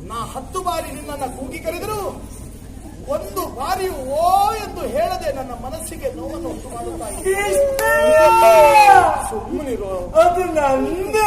ನಾ 10 ಬಾರಿ ನಿನ್ನನ್ನು ಕೂಗಿ ಕರೆದರೂ ಒಂದು ಬಾರಿ ಓ ಎಂದು ಹೇಳದೆ ನನ್ನ ಮನಸ್ಸಿಗೆ ನೋವನ್ನು ಉಂಟು ಮಾಡುತ್ತಾ ಸುಮ್ಮನಿರೋ. ಅದು ನಂದು.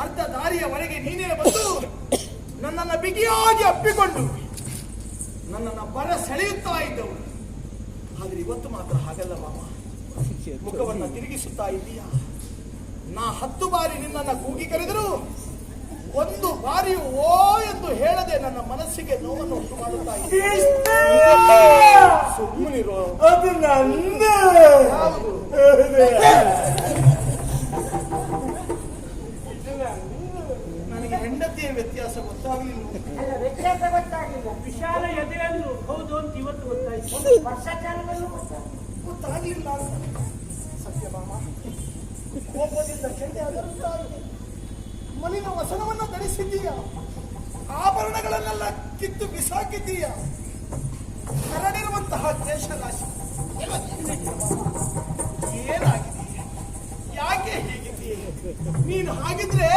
ಅರ್ಧ ದಾರಿಯವರೆಗೆ ನೀನೇ ಬಂದು ನನ್ನನ್ನು ಬಿಗಿಯಾಗಿ ಅಪ್ಪಿಕೊಂಡು ನನ್ನನ್ನು ಬರ ಸೆಳೆಯುತ್ತಾ ಇದ್ದವು. ಆದ್ರೆ ಇವತ್ತು ಮಾತ್ರ ಹಾಗಲ್ಲ ಮಾಮ, ಮುಖವನ್ನು ತಿರುಗಿಸುತ್ತಾ ಇದೀಯ. ನಾ 10 ಬಾರಿ ನಿನ್ನನ್ನು ಕೂಗಿ ಕರೆದರೂ ಒಂದು ಬಾರಿ ಓ ಎಂದು ಹೇಳದೆ ನನ್ನ ಮನಸ್ಸಿಗೆ ನೋವನ್ನು ಉಂಟು ಮಾಡುತ್ತಾ ಇದ್ದೀಯ. ಸುಮ್ಮನಿರೋ. ಅದು ನಂದು. ನನಗೆ ಹೆಂಡತಿಯ ವ್ಯತ್ಯಾಸ ಗೊತ್ತಾಗಲಿಲ್ಲ. ಅಲ್ಲ, ವ್ಯತ್ಯಾಸ ಗೊತ್ತಾಗಲಿಲ್ಲ. ವಿಶಾಲ ಎದೆಯಲ್ಲೂ ಹೌದು ಅಂತ ಇವತ್ತು ಗೊತ್ತಾಯ್ತು. ವರ್ಷಾಚಾರದಲ್ಲೂ ಗೊತ್ತಾಗಲಿಲ್ಲ. ಸತ್ಯಭಾಮ ಕೋಪದಿಂದ ಕೆಂಡೆ ಅದರುತ್ತಾ ಇದೆ. ಮಲಿನ ವಸನವನ್ನು ಧರಿಸಿದ್ದೀಯ, ಆಭರಣಗಳನ್ನೆಲ್ಲ ಕಿತ್ತು ಬಿಸಾಕಿದ್ದೀಯ, ಹರಡಿರುವಂತಹ ಕೇಶರಾಶಿ ಏನಾಗಿದೆಯೇ? ಯಾಕೆ ಹೀಗಿದೆಯೇ? ನೀನು ಹಾಗಿದ್ರೆ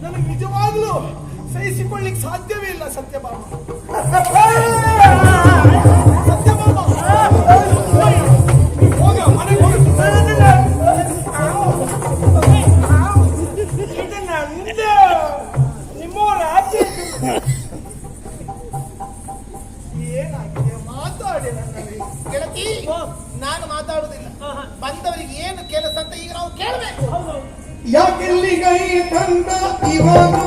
ನನಗೆ ನಿಜವಾಗ್ಲೂ ಸಹಿಸಿಕೊಳ್ಳಿಕ್ ಸಾಧ್ಯವೇ ಇಲ್ಲ ಸತ್ಯಭಾಮ. ಸತ್ಯಭಾಮ ಹೋಗ ಮನೆಗೆ ಹೋಗ. ಏನಾಗಿದೆ? ಮಾತಾಡಿ ನನ್ನಲ್ಲಿ. ಗೆಳತಿ, ನಾನು ಮಾತಾಡುವುದಿಲ್ಲ. ಬಂದವರಿಗೆ ಏನು ಕೆಲಸ ಅಂತ ಈಗ ನಾವು ಕೇಳಬೇಕು. ಯಾಕೆಲ್ಲಿಗೈ ತಂದ ಇವನು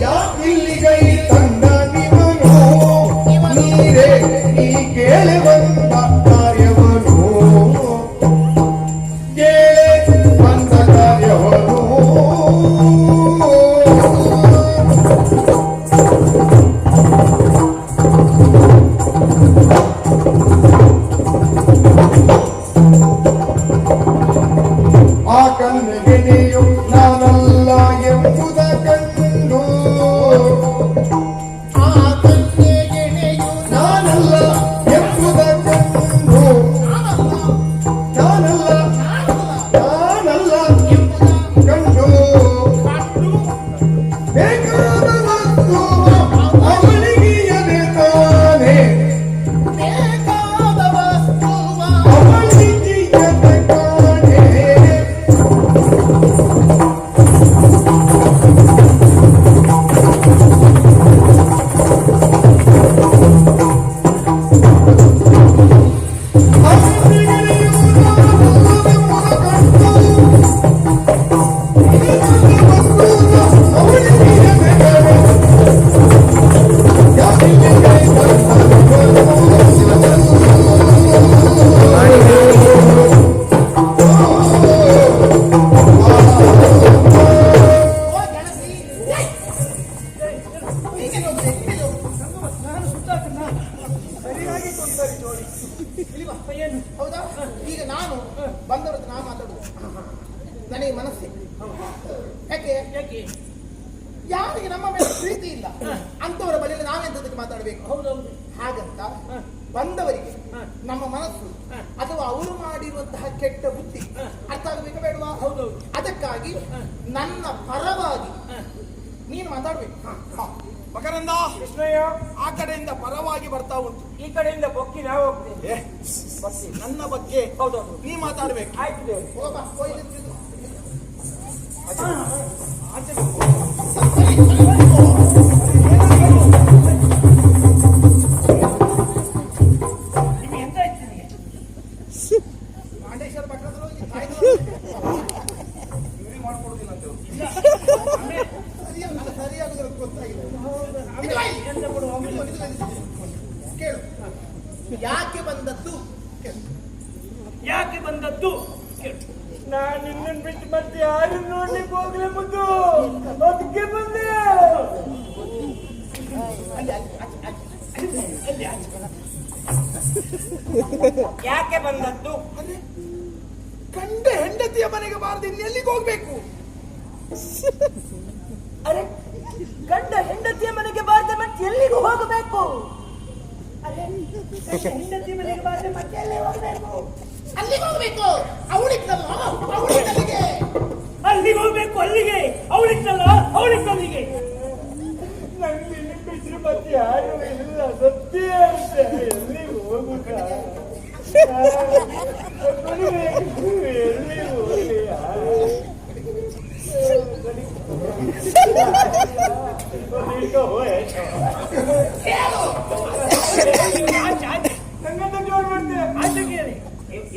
ಯಾಕೆಲ್ಲಿಗೈ ತಂದ ನಿವನು ನೀರೇ ನೀ ಕೇಳಿ ಬಂದ ಕಾರ್ಯವನು ಕೇಳಿ ಬಂದ ಕಾರ್ಯವನು ಓ ಗೆಳತಿ, ಏಯ್! ಹೀಗೆ ಹೋಗ್ದೆ, ಹೀಗೆ ಹೋಗು. ನಾನು ಸುತ್ತಾಕನ್ನ ಸರಿಯಾಗಿ ಕೊಂಡರಿ ಜೋಡಿ. ಇಲ್ಲಿ ಬಾ. ಏನು? ಹೌದಾ? ಈಗ ನಾನು ಬಂದವರದ್ದು ನಾನು ಮಾತಾಡುದು ನನಗೆ ಮನಸ್ಸೆ. ಯಾಕೆ ಯಾಕೆ? ಯಾರಿಗೆ ನಮ್ಮ ಮೇಲೆ ಪ್ರೀತಿ ಇಲ್ಲ ಅಂತವರ ಬಳಿಯಲ್ಲಿ ನಾವೆಂತದಕ್ಕೆ ಮಾತಾಡಬೇಕು? ಹೌದೌದು. ಹಾಗಂತ ಬಂದವರಿಗೆ ಹ. ನಮ್ಮ ಮನಸ್ಸು ಹ. ಅಥವಾ ಅವರು ಮಾಡಿರುವಂತಹ ಕೆಟ್ಟ ಬುದ್ಧಿ ಹ. ಅರ್ಥ ಆಗಬೇಕು ಬೇಡವಾ? ಹೌದೌದು. ಅದಕ್ಕಾಗಿ ಹ. ನನ್ನ ಪರವಾಗಿ ಹ. ನೀನು ಮಾತಾಡ್ಬೇಕು. ಮಕರಂದ, ಕೃಷ್ಣಯ್ಯ, ಆ ಕಡೆಯಿಂದ ಪರವಾಗಿ ಬರ್ತಾ ಉಂಟು. ಈ ಕಡೆಯಿಂದ ಬೊಕ್ಕಿ ನಾವು ಹೋಗ್ತೇವೆ. ಏ, ನನ್ನ ಬಗ್ಗೆ ಹೌದೌದು. ನೀ ಮಾತಾಡ್ಬೇಕು. ಆಯ್ತು ದೇವ್ರೆ. ಹೋಗ ಆಚೆ ಬಾ. ನಿಮ್ಗೆ ಎಂತ ಆಯ್ತು ನಿನಗೆ? ಪಾಂಡೇಶ್ವರ ಪಟ್ಟಣದಲ್ಲಿ ಹೋಗಿ ತಾಯ್ದು ಇವ್ರಿಗೆ ಮಾಡ್ಕೊಡುದಿಲ್ಲ ಅಂತ ಹೇಳು. ಸರಿಯಾಗುದ್ರ ಗೊತ್ತಾಗಿಲ್ಲ. ಎಂತ ಕೊಡುವ ಆಮೇಲೆ? ಕೇಳು, ಯಾಕೆ ಬಂದದ್ದು? ಕೇಳು. ಯಾಕೆ ಬಂದದ್ದು? ನಾನು ನಿನ್ನನ್ನು ಬಿಟ್ಟು ಮತ್ತೆ ಯಾರು ನೋಡ್ಲಿಕ್ಕೆ ಹೋಗ್ಲೇ ಮುದ್ದು, ಅದಕ್ಕೆ ಬಂದೆ. ಅಲ್ಲಿ ಆಚೆ, ಆಚೆ. ಯಾಕೆ ಬಂದದ್ದು? ಅರೆ, ಕಂಡ ಹೆಂಡತಿಯ ಮನೆಗೆ ಬಾರದು ಇನ್ನೆಲ್ಲಿಗೆ ಹೋಗ್ಬೇಕು? ಅರೆ ಗಂಡ ಹೆಂಡತಿಯ ಮನೆಗೆ ಬಾರದೆ ಮತ್ತೆ ಎಲ್ಲಿಗೂ ಹೋಗಬೇಕು? ಅರೆ ಗಂಡ ಹೆಂಡತಿಯ ಮನೆಗೆ ಬಾರದೆ ಮತ್ತೆ ಎಲ್ಲಿ ಹೋಗಬೇಕು? ಅಲ್ಲಿಗೆ ಹೋಗ್ಬೇಕು. ಅವಳಿದ್ದಲ್ಲ, ಅವಳಿದ್ದಲ್ಲಿಗೆ. ಅಲ್ಲಿಗೆ ಹೋಗ್ಬೇಕು, ಅಲ್ಲಿಗೆ. ಅವಳಿದ್ದಲ್ಲ, ಅವಳಿದ್ದಲ್ಲಿಗೆ. ನಂಗೆ ನಿನ್ನ ಬಿಟ್ಟರೆ ಮತ್ತೆ ಯಾರು ಇಲ್ಲ, ಸತ್ಯ ಅಂತ. ಎಲ್ಲಿಗೆ ಹೋಗುತ್ತ? ಎಲ್ಲಿ ಹೋಗಲಿ? ನಂಗಂತ ಜೋರ್ ಮಾಡ್ತೆ. ಆಚೆ ಕೇಳಿ.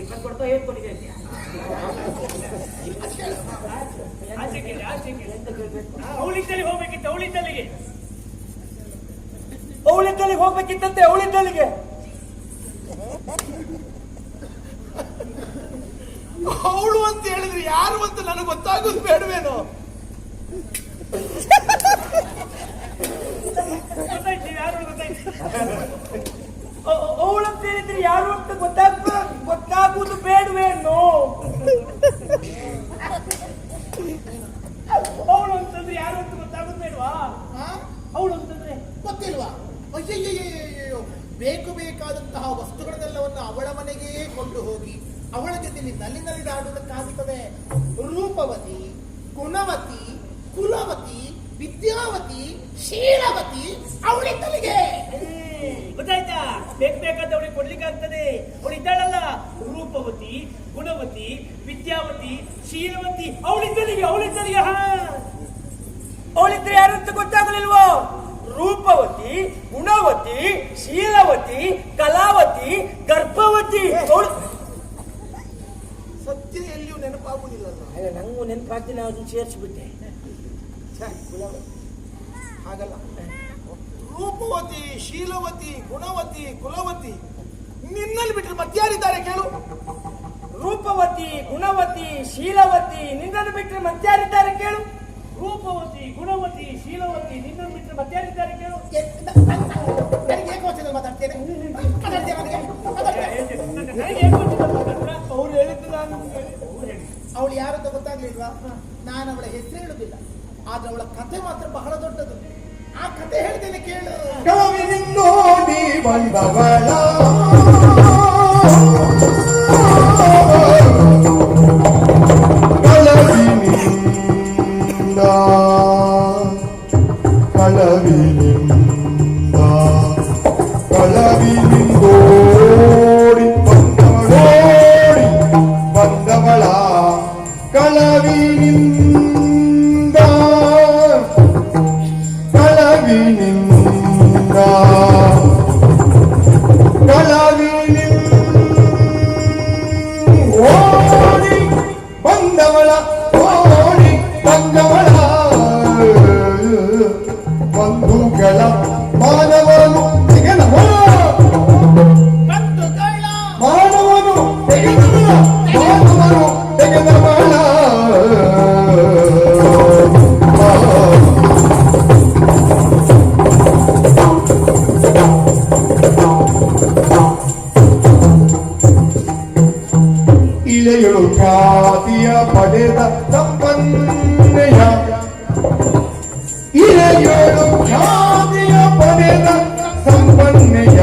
ಇಪ್ಪತ್ತು ಕೊಡ್ತಾ ಏನ್ ಕೊಟ್ಟಿದ್ದೆ? ಆಚೆ ಕೇಳಿ, ಆಚೆ ಕೇಳಿ. ಎಂತ ಕೇಳ್ಬೇಕು? ಅವಳಿದ್ದಲ್ಲಿಗೆ ಹೋಗ್ಬೇಕಿತ್ತು, ಅವಳಿದ್ದಲ್ಲಿಗೆ. ಅವಳಿದ್ದಲ್ಲಿಗೆ ಹೋಗ್ಬೇಕಿತ್ತಂತೆ, ಅವಳಿದ್ದಲ್ಲಿಗೆ. ಅವಳು ಅಂತ ಹೇಳಿದ್ರೆ ಯಾರು ಅಂತ ನನಗೆ ಗೊತ್ತಾಗೋದು ಬೇಡವೇನೋ? ಗೊತ್ತಾಯ್ತು, ಯಾರು ಗೊತ್ತಾಯ್ತು. ಅವಳು ಅಂತ ಹೇಳಿದ್ರೆ ಯಾರು ಅಂತ ಗೊತ್ತಾಗುವುದು ಬೇಡವೇನು? ಅವಳು ಅಂತಂದ್ರೆ ಯಾರು ಅಂತ ಗೊತ್ತಾಗುದು ಬೇಡವಾ? ಅವಳು ಅಂತಂದ್ರೆ ಗೊತ್ತಿಲ್ವಾ? ಅಯ್ಯಯ್ಯಯ್ಯಯ್ಯೋ, ಬೇಕಾದಂತಹ ವಸ್ತುಗಳನ್ನೆಲ್ಲವನ್ನು ಅವಳ ಮನೆಗೆ ಕೊಂಡು ಹೋಗಿ ಅವಳ ಜೊತೆಯಲ್ಲಿ ನಲಿದಾಡುವುದಕ್ಕಾಗುತ್ತದೆ. ರೂಪವತಿ, ಗುಣವತಿ, ಕುಲವತಿ, ವಿದ್ಯಾವತಿ, ಶೀಲವತಿ ಅವಳಿದ್ದಲಿಗೆ. ಗೊತ್ತಾಯ್ತಾ? ಬೇಕಾದವಳಿಗೆ ಕೊಡ್ಲಿಕ್ಕೆ ಆಗ್ತದೆ. ಅವಳು ಇದ್ದಾಳಲ್ಲ, ರೂಪವತಿ, ಗುಣವತಿ, ವಿದ್ಯಾವತಿ, ಶೀಲವತಿ, ಅವಳಿದ್ದಲಿಗೆ, ಅವಳಿದ್ದಲಿಗೆ. ಅವಳಿದ್ರೆ ಯಾರು ಅಂತ ಗೊತ್ತಾಗಲಿಲ್ವೋ? ರೂಪವತಿ, ಗುಣವತಿ, ಶೀಲವತಿ, ಕಲಾವತಿ, ಗರ್ಭವತಿ. ಸತ್ಯ ಎಲ್ಲಿಯೂ ನೆನಪಾಗುವುದಿಲ್ಲಲ್ಲ. ನಂಗೂ ನೆನಪಾಗ್ತೀನಿ, ಅದನ್ನು ಸೇರಿಸ್ಬಿಟ್ಟೆ. ಹಾಗಲ್ಲ, ರೂಪವತಿ, ಶೀಲವತಿ, ಗುಣವತಿ, ಕುಲವತಿ ನಿನ್ನಲ್ಲಿ ಬಿಟ್ಟರೆ ಮತ್ಯಾರಿದ್ದಾರೆ ಕೇಳು? ರೂಪವತಿ, ಗುಣವತಿ, ಶೀಲವತಿ ನಿನ್ನನ್ನು ಬಿಟ್ಟರೆ ಮತ್ಯಾರಿದ್ದಾರೆ ಕೇಳು? ರೂಪವತಿ, ಗುಣವತಿ, ಶೀಲವತಿ ನಿನ್ನನ್ನು ಬಿಟ್ಟರೆ ಮತ್ಯಾರಿದ್ದಾರೆ ಕೇಳು? ನನಗೆ ಏಕವಚನದಲ್ಲಿ ಮಾತಾಡ್ತೇನೆ. ಅವ್ರು ಹೇಳಿದ್ದು ನಾನು. ಅವಳು ಯಾರಂತ ಗೊತ್ತಾಗ್ಲಿಲ್ವಾ? ನಾನು ಅವಳ ಹೆಸರು ಹೇಳುದಿಲ್ಲ, ಆದ್ರೆ ಅವಳ ಕಥೆ ಮಾತ್ರ ಬಹಳ ದೊಡ್ಡದು. ಆ ಕಥೆ ಹೇಳ್ತೇನೆ ಕೇಳು. ಕವಿನಿನ್ನೋಡಿ ಬಂದವಳ ಕಳವಿನಿಂದ ಕಳವಿನಿಂದೋಡಿ ಬಂದವಳ ಕಳವಿನಿಂದ ಕಳವಿನಿಂದ ಇಳೆಯಳು ಖ್ಯಾತಿಯ ಪಡೆದ ಸಂಪನ್ನೆಯ ಇಳೆಯಳು ಖ್ಯಾತಿಯ ಪಡೆದ ಸಂಪನ್ನೆಯ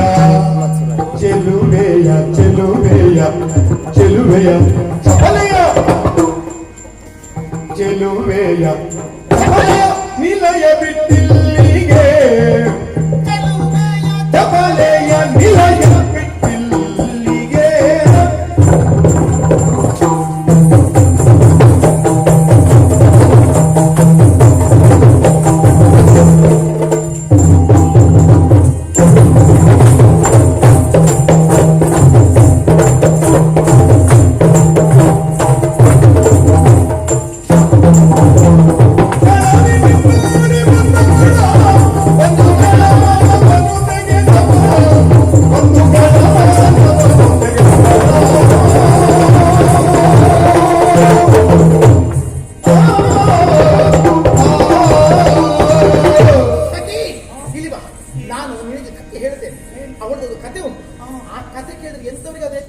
ಚೆಲುವೆಯ ಚೆಲುವೆಯ ಚೆಲುವೆಯ ಚಪಲೆಯ ಚೆಲುವೆಯ ಚಪಲೆಯ ನಿಲಯ ಬಿಟ್ಟಿಲ್ಲಿಗೆ ಚಪಲೆಯ ನಿಲಯ ಬಿಟ್ಟಿಲ್ಲಿಗೆ ಸಖಿ, ಇಲ್ಲಿ ಬಾ. ನಾನು ನಿನಗೆ ಕತೆ ಹೇಳ್ತೇನೆ. ಅವಳದೊಂದು ಕತೆ ಉಂಟು. ಆ ಕತೆ ಕೇಳಿದ್ರೆ ಎಂತವರಿಗೆ ಅದೇ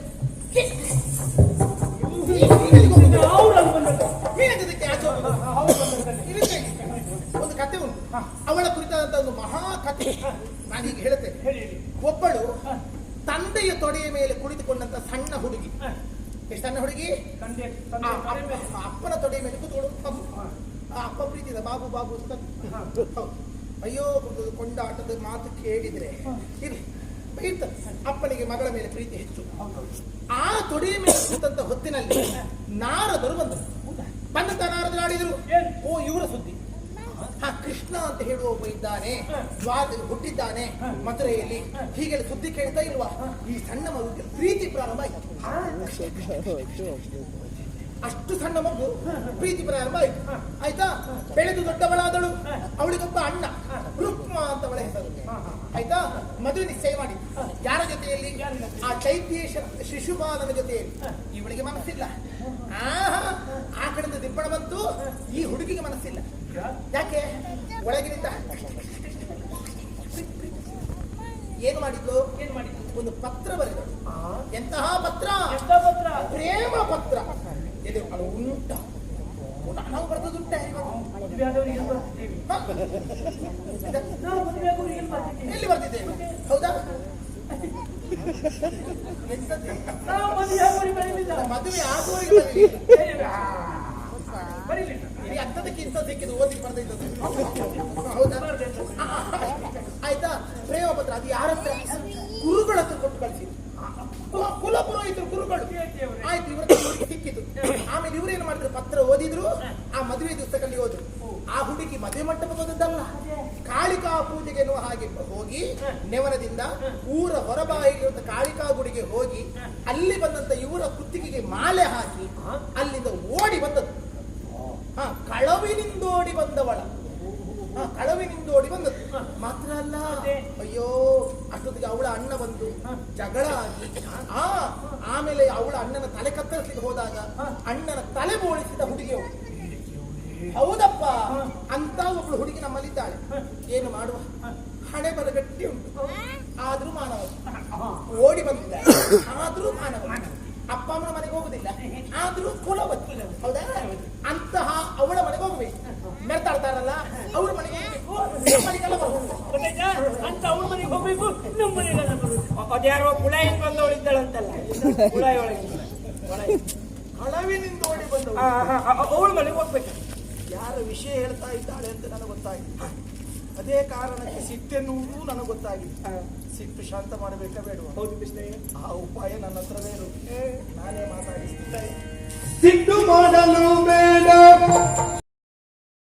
ಒಂದು ಕತೆ ಉಂಟು. ಅವಳ ಕುರಿತಾದಂತ ಒಂದು ಮಹಾ ಕತೆ ನಾನೀಗ ಹೇಳ್ತೇನೆ. ಒಬ್ಬಳು ತಂದೆಯ ತೊಡೆಯ ಮೇಲೆ ಕುಳಿತುಕೊಂಡಂತ ಸಣ್ಣ ಹುಡುಗಿ. ಎಷ್ಟು ಸಣ್ಣ ಹುಡುಗಿ? ಅಪ್ಪನ ತೊಡೆಯ ಮೇಲೆ ಕೂತ್ಕೊಳ್ಳು. ಅಪ್ಪ ಪ್ರೀತಿದ ಬಾಬು ಬಾಬು ಅಂತ. ಹೌದು. ಅಯ್ಯೋ ಕೊಂಡಾಟದ ಮಾತು ಕೇಳಿದ್ರೆ ಇರ್ತದೆ. ಅಪ್ಪನಿಗೆ ಮಗಳ ಮೇಲೆ ಪ್ರೀತಿ ಹೆಚ್ಚು. ಆ ತೊಡೆಯ ಮೇಲೆ ಕೂತಂತ ಹೊತ್ತಿನಲ್ಲಿ ನಾರದರು ಬಂದರು. ಬಂದಂತ ನಾರದರು ಆಡಿದರು. ಓ ಇವರ ಸುದ್ದಿ. ಕೃಷ್ಣ ಅಂತ ಹೇಳುವ ಒಬ್ಬ ಇದ್ದಾನೆ, ಹುಟ್ಟಿದ್ದಾನೆ ಮಥುರೆಯಲ್ಲಿ. ಹೀಗೆಲ್ಲ ಸುದ್ದಿ ಕೇಳ್ತಾ ಇಲ್ವಾ? ಈ ಸಣ್ಣ ಮಗುವಿಗೆ ಪ್ರೀತಿ ಪ್ರಾರಂಭ ಆಯ್ತು. ಅಷ್ಟು ಸಣ್ಣ ಮಗು ಪ್ರೀತಿ ಪ್ರಾರಂಭ ಆಯ್ತು. ಆಯ್ತಾ? ಬೆಳೆದು ದೊಡ್ಡವಳಾದಳು. ಅವಳಿಗೊಬ್ಬ ಅಣ್ಣ, ರುಕ್ಮ ಅಂತ ಅವಳ ಹೆಸರು. ಆಯ್ತಾ? ಮದುವೆ ನಿಶ್ಚಯ ಮಾಡಿ. ಯಾರ ಜೊತೆಯಲ್ಲಿ? ಆ ಚೈತ್ಯ ಶಿಶುಪಾಲನ ಜೊತೆಯಲ್ಲಿ. ಇವಳಿಗೆ ಮನಸ್ಸಿಲ್ಲ. ಆ ಕಡೆಯಿಂದ ದಿಬ್ಬಣ ಬಂತು. ಈ ಹುಡುಗಿಗೆ ಮನಸ್ಸಿಲ್ಲ. ಯಾಕೆ? ಒಳಗಿನಿಂದ ಏನು ಮಾಡಿದ್ಲು? ಒಂದು ಪತ್ರ ಬರೆದಳು. ಎಂತಹ ಪತ್ರ? ಪ್ರೇಮ ಪತ್ರ. ಇದು ಅದು ಉಂಟ. ನಾವು ಬರೆದದುಂಟ. ಎಲ್ಲಿ ಬರ್ತಿದ್ದೇವೆ? ಹೌದಾ? ಮದುವೆ ಆಗುವವರಿಗೆ ಈ ಅರ್ಥದಕ್ಕಿಂತ ಸಿಕ್ಕಿದ್ದು ಓದಿ ಬರ್ದಿದ್ದದು. ಹೌದಾ? ಆಯ್ತಾ? ಪ್ರೇಮ ಪತ್ರ ಅದು ಯಾರ ಹತ್ರ? ಗುರುಗಳ ಹತ್ರ ಕೊಟ್ಟು ಕಳಿಸಿ. ಕುಲಪುರೋಹಿತರು ಗುರುಗಳು. ಆಯ್ತು, ಇವರ ಸಿಕ್ಕಿತು. ಆಮೇಲೆ ಇವರೇನು ಮಾಡಿದ್ರು? ಪತ್ರ ಓದಿದ್ರು. ಆ ಮದುವೆ ದಿವಸದಲ್ಲಿ ಹೋದ್ರು. ಆ ಹುಡುಗಿ ಮದುವೆ ಮಂಟಪಕ್ಕೆ ಹೋದದ್ದಲ್ಲ, ಕಾಳಿಕಾ ಪೂಜೆಗೆ ಹಾಗೆ ಹೋಗಿ ನೆವನದಿಂದ ಊರ ಹೊರಬಾಯಿಗಿರುವಂತ ಕಾಳಿಕಾ ಗುಡಿಗೆ ಹೋಗಿ ಅಲ್ಲಿ ಬಂದಂತ ಇವರ ಕುತ್ತಿಗೆಗೆ ಮಾಲೆ ಹಾಕಿ ಅಲ್ಲಿಂದ ಓಡಿ ಬಂದದ್ದು. ಕಳವಿನಿಂದೋಡಿ ಬಂದವಳ. ಕಳವಿನಿಂದೋಡಿ ಬಂದದ್ದು ಮಾತ್ರ ಅಲ್ಲ, ಅಯ್ಯೋ ಅಷ್ಟೊತ್ತಿಗೆ ಅವಳ ಅಣ್ಣ ಬಂದು ಜಗಳ ಆಗಿ ಆಮೇಲೆ ಅವಳ ಅಣ್ಣನ ತಲೆ ಕತ್ತರಿಸಲಿಕ್ಕೆ ಹೋದಾಗ ಅಣ್ಣನ ತಲೆ ಬೋಳಿಸಿದ ಹುಡುಗಿ ಅವಳು. ಹೌದಪ್ಪ, ಅಂತ ಒಬ್ಳು ಹುಡುಗಿ ನಮ್ಮಲ್ಲಿದ್ದಾಳೆ. ಏನು ಮಾಡುವ? ಹಣೆ ಬರ ಗಟ್ಟಿ ಉಂಟು. ಆದ್ರೂ ಮಾನವ. ಓಡಿ ಬಂದಿದ್ದಾಳೆ, ಆದ್ರೂ ಮಾನವ. ಅಪ್ಪ ಅಮ್ಮನ ಮನೆಗೆ ಹೋಗುದಿಲ್ಲ, ಆದ್ರೂ ಕುಲವತಿ. ಹೌದಾ? ಅಂತಹ ಅವಳ ಮನೆಗೆ ಹೋಗ್ಬೇಕು. ಮೆರ್ತಾಡ್ತಾರಲ್ಲ, ಅವ್ರ ಮನೆಗೆ ಮನೆಗೆಲ್ಲ ಅಂತ ಅವಳ ಮನೆಗೆ ಹೋಗ್ಬೇಕು. ನಮ್ಮ ಮನೆಗೆಲ್ಲ ಬರ್ಬೇಕು. ಅದ್ಯಾರೋ ಕುಳಾಯಿಗೆ ಬಂದವಳಿದ್ದಾಳಂತಲ್ಲ, ಕುಳಾಯಿ ಒಳಗೆ ಹಳವಿನಿಂದ ಓಡಿ ಬಂದವಳು. ಅವಳ ಮನೆಗೆ ಹೋಗ್ಬೇಕು. ಯಾರ ವಿಷಯ ಹೇಳ್ತಾ ಇದ್ದಾಳೆ ಅಂತ ನನಗೆ ಗೊತ್ತಾಗಿತ್ತು. ಅದೇ ಕಾರಣಕ್ಕೆ ಸಿಟ್ಟೆನ್ನುವುದು ನನಗೆ ಗೊತ್ತಾಗಿತ್ತು. ಸಿಟ್ಟು ಶಾಂತ ಮಾಡಬೇಕಾ ಬೇಡವಾ? ಹೌದು ಕೃಷ್ಣಯ್ಯ, ಆ ಉಪಾಯ ನನ್ನ ಹತ್ರವೇ ಇರು. ನಾನೇ ಮಾತಾಡಿಸ್ತಾ ಸಿಟ್ಟು ಮಾಡಲು